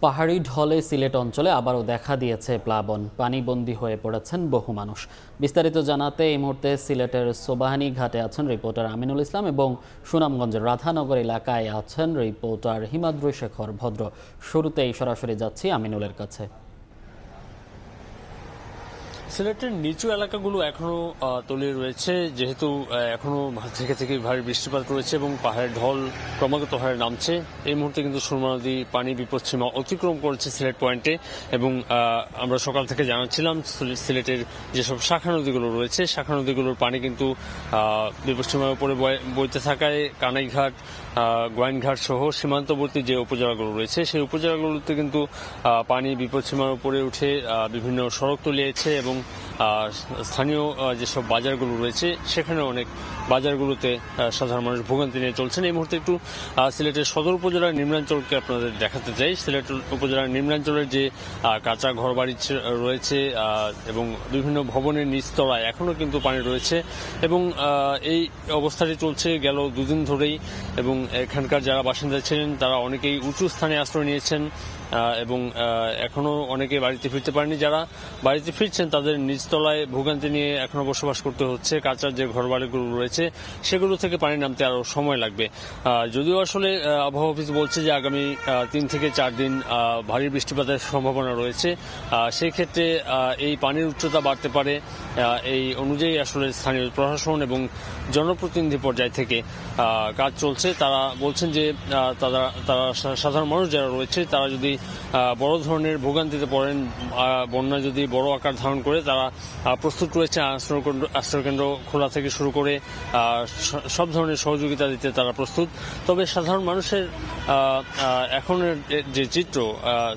পাহাড়ি ঢলে সিলেট অঞ্চলে আবারও দেখা দিয়েছে প্লাবন। পানিবন্দী হয়ে পড়েছেন বহু মানুষ। বিস্তারিত জানাতে এই মুহূর্তে সিলেটের সোবাহানি ঘাটে আছেন রিপোর্টার আমিনুল ইসলাম এবং সুনামগঞ্জের রাধানগর এলাকায় আছেন রিপোর্টার হিমাদ্রি শেখর ভদ্র। শুরুতেই সরাসরি যাচ্ছি আমিনুলের কাছে। সিলেটের নিচু এলাকাগুলো এখনো তলিয়ে রয়েছে, যেহেতু এখনো থেকে থেকে ভারী বৃষ্টিপাত রয়েছে এবং পাহাড়ের ঢল ক্রমাগত হারে নামছে। এই মুহূর্তে কিন্তু সুরমা নদী পানি বিপদসীমা অতিক্রম করেছে সিলেট পয়েন্টে এবং আমরা সকাল থেকে জানাচ্ছিলাম সিলেটের যেসব শাখা নদীগুলো রয়েছে, শাখা নদীগুলোর পানি কিন্তু বিপদসীমার উপরে বইতে থাকায় কানাইঘাট, গোয়াইনঘাট সহ সীমান্তবর্তী যে উপজেলাগুলো রয়েছে সেই উপজেলাগুলোতে কিন্তু পানি বিপদসীমার উপরে উঠে বিভিন্ন সড়ক তলিয়েছে এবং স্থানীয় যেসব বাজারগুলো রয়েছে সেখানে অনেক বাজারগুলোতে সাধারণ মানুষ ভোগান্তি নিয়ে চলছেন। এই মুহূর্তে একটু সিলেটের সদর উপজেলার নিম্নাঞ্চলকে আপনাদের দেখাতে চাই। সিলেট উপজেলার নিম্নাঞ্চলের যে কাঁচা ঘরবাড়ি রয়েছে এবং বিভিন্ন ভবনের নিচতলায় এখনো কিন্তু পানি রয়েছে এবং এই অবস্থাটি চলছে গেল দুদিন ধরেই এবং এখানকার যারা বাসিন্দা ছিলেন তারা অনেকেই উঁচু স্থানে আশ্রয় নিয়েছেন এবং এখনো অনেকে বাড়িতে ফিরতে পারেনি। যারা বাড়িতে ফিরছেন তাদের নিচতলায় ভোগান্তি নিয়ে এখনো বসবাস করতে হচ্ছে। কাঁচা যে ঘরবাড়িগুলো রয়েছে সেগুলো থেকে পানি নামতে আরো সময় লাগবে। যদিও আসলে আবহাওয়া অফিস বলছে যে আগামী 3 থেকে 4 দিন ভারী বৃষ্টিপাতের সম্ভাবনা রয়েছে, সেই ক্ষেত্রে এই পানির উচ্চতা বাড়তে পারে। এই অনুযায়ী আসলে স্থানীয় প্রশাসন এবং জনপ্রতিনিধি পর্যায় থেকে কাজ চলছে। তারা বলছেন যে তারা সাধারণ মানুষ যারা রয়েছে তারা যদি বড় ধরনের ভোগান্তিতে পড়েন, বন্যা যদি বড় আকার ধারণ করে, তারা প্রস্তুত রয়েছে আশ্রয়কেন্দ্র খোলা থেকে শুরু করে সব ধরনের সহযোগিতা দিতে তারা প্রস্তুত। তবে সাধারণ মানুষের এখনের যে চিত্র,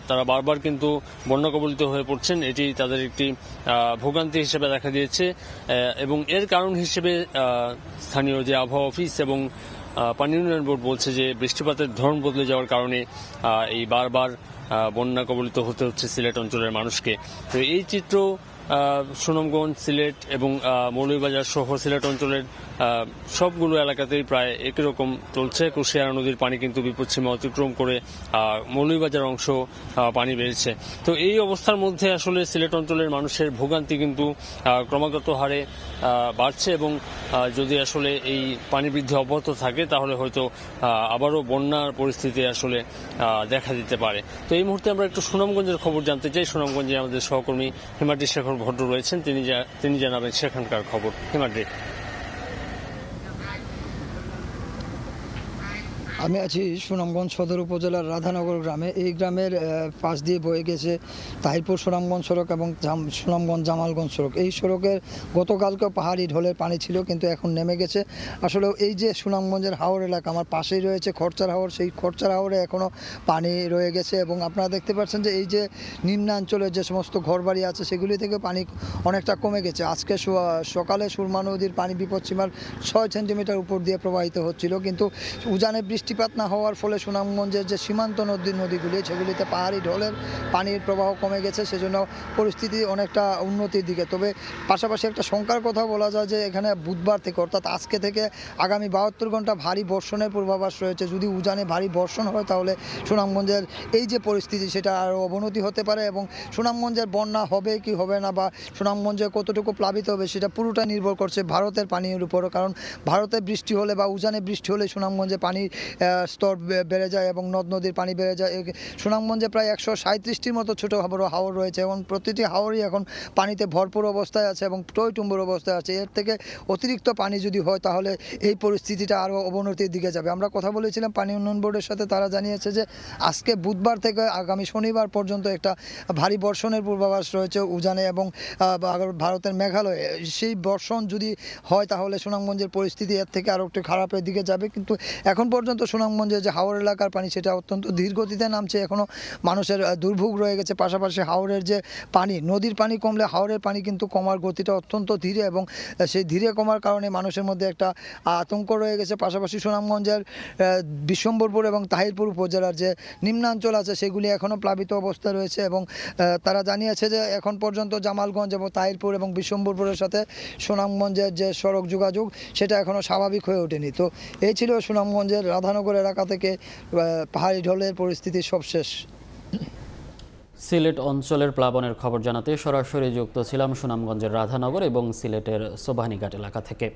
তারা বারবার কিন্তু বন্যা কবলিত হয়ে পড়ছেন, এটি তাদের একটি ভোগান্তি হিসেবে দেখা দিয়েছে এবং এর কারণ হিসেবে স্থানীয় যে আবহাওয়া অফিস এবং পানি উন্নয়ন বোর্ড বলছে যে বৃষ্টিপাতের ধরন বদলে যাওয়ার কারণে এই বারবার বন্যা কবলিত হতে হচ্ছে সিলেট অঞ্চলের মানুষকে। তো এই চিত্র সুনামগঞ্জ, সিলেট এবং মৌলভীবাজার সহ সিলেট অঞ্চলের সবগুলো এলাকাতেই প্রায় একই রকম চলছে। কুশিয়ারা নদীর পানি কিন্তু বিপদসীমা অতিক্রম করে মৌলভীবাজার অংশ পানি বেড়েছে। তো এই অবস্থার মধ্যে আসলে সিলেট অঞ্চলের মানুষের ভোগান্তি কিন্তু ক্রমাগত হারে বাড়ছে এবং যদি আসলে এই পানি বৃদ্ধি অব্যাহত থাকে তাহলে হয়তো আবারও বন্যার পরিস্থিতি আসলে দেখা দিতে পারে। তো এই মুহূর্তে আমরা একটু সুনামগঞ্জের খবর জানতে চাই। সুনামগঞ্জে আমাদের সহকর্মী হিমাদ্রি শেখর ভদ্র রয়েছেন, তিনি জানাবেন সেখানকার খবর। হিমাদ্রি। আমি আছি সুনামগঞ্জ সদর উপজেলার রাধানগর গ্রামে। এই গ্রামের পাশ দিয়ে বয়ে গেছে তাহিরপুর সুনামগঞ্জ সড়ক এবং সুনামগঞ্জ জামালগঞ্জ সড়ক। এই সড়কের গতকালকে পাহাড়ি ঢলের পানি ছিল, কিন্তু এখন নেমে গেছে। আসলে এই যে সুনামগঞ্জের হাওর এলাকা, আমার পাশেই রয়েছে খরচার হাওর, সেই খরচার হাওরে এখনও পানি রয়ে গেছে এবং আপনারা দেখতে পাচ্ছেন যে এই যে নিম্নাঞ্চলের যে সমস্ত ঘরবাড়ি আছে সেগুলি থেকে পানি অনেকটা কমে গেছে। আজকে সকালে সুরমা নদীর পানি বিপদসীমার 6 সেন্টিমিটার উপর দিয়ে প্রবাহিত হচ্ছিল, কিন্তু উজানে বৃষ্টিপাত না হওয়ার ফলে সুনামগঞ্জের যে সীমান্ত নদীগুলি সেগুলিতে পাহাড়ি ঢলের পানির প্রবাহ কমে গেছে, সেজন্য পরিস্থিতি অনেকটা উন্নতির দিকে। তবে পাশাপাশি একটা শঙ্কার কথা বলা যায় যে এখানে বুধবার থেকে অর্থাৎ আজকে থেকে আগামী 72 ঘন্টা ভারী বর্ষণের পূর্বাভাস রয়েছে। যদি উজানে ভারী বর্ষণ হয় তাহলে সুনামগঞ্জের এই যে পরিস্থিতি সেটা আরও অবনতি হতে পারে এবং সুনামগঞ্জের বন্যা হবে কি হবে না বা সুনামগঞ্জে কতটুকু প্লাবিত হবে সেটা পুরোটা নির্ভর করছে ভারতের পানির উপরও। কারণ ভারতে বৃষ্টি হলে বা উজানে বৃষ্টি হলে সুনামগঞ্জে পানির স্তর বেড়ে যায় এবং নদ নদীর পানি বেড়ে যায়। সুনামগঞ্জে প্রায় 137টির মতো ছোটো হাওর রয়েছে এবং প্রতিটি হাওরই এখন পানিতে ভরপুর অবস্থায় আছে এবং টইটুম্বুর অবস্থায় আছে। এর থেকে অতিরিক্ত পানি যদি হয় তাহলে এই পরিস্থিতিটা আরও অবনতির দিকে যাবে। আমরা কথা বলেছিলাম পানি উন্নয়ন বোর্ডের সাথে, তারা জানিয়েছে যে আজকে বুধবার থেকে আগামী শনিবার পর্যন্ত একটা ভারী বর্ষণের পূর্বাভাস রয়েছে উজানে এবং ভারতের মেঘালয়ে। সেই বর্ষণ যদি হয় তাহলে সুনামগঞ্জের পরিস্থিতি এর থেকে আরও একটু খারাপের দিকে যাবে। কিন্তু এখন পর্যন্ত সুনামগঞ্জের যে হাওর এলাকার পানি সেটা অত্যন্ত ধীর গতিতে নামছে, এখনও মানুষের দুর্ভোগ রয়ে গেছে। পাশাপাশি হাওরের যে পানি, নদীর পানি কমলে হাওরের পানি কিন্তু কমার গতিটা অত্যন্ত ধীরে এবং সেই ধীরে কমার কারণে মানুষের মধ্যে একটা আতঙ্ক রয়ে গেছে। পাশাপাশি সুনামগঞ্জের বিশ্বম্বরপুর এবং তাহিরপুর উপজেলার যে নিম্নাঞ্চল আছে সেগুলি এখনও প্লাবিত অবস্থায় রয়েছে এবং তারা জানিয়েছে যে এখন পর্যন্ত জামালগঞ্জ এবং তাহিরপুর এবং বিশ্বম্বরপুরের সাথে সুনামগঞ্জের যে সড়ক যোগাযোগ সেটা এখনও স্বাভাবিক হয়ে ওঠেনি। তো এই ছিল সুনামগঞ্জের রাধানগর এলাকা থেকে পাহাড়ি ঢলের পরিস্থিতি সবশেষ। সিলেট অঞ্চলের প্লাবনের খবর জানাতে সরাসরি যুক্ত ছিলাম সুনামগঞ্জের রাধানগর এবং সিলেটের সোবাহানীঘাট এলাকা থেকে।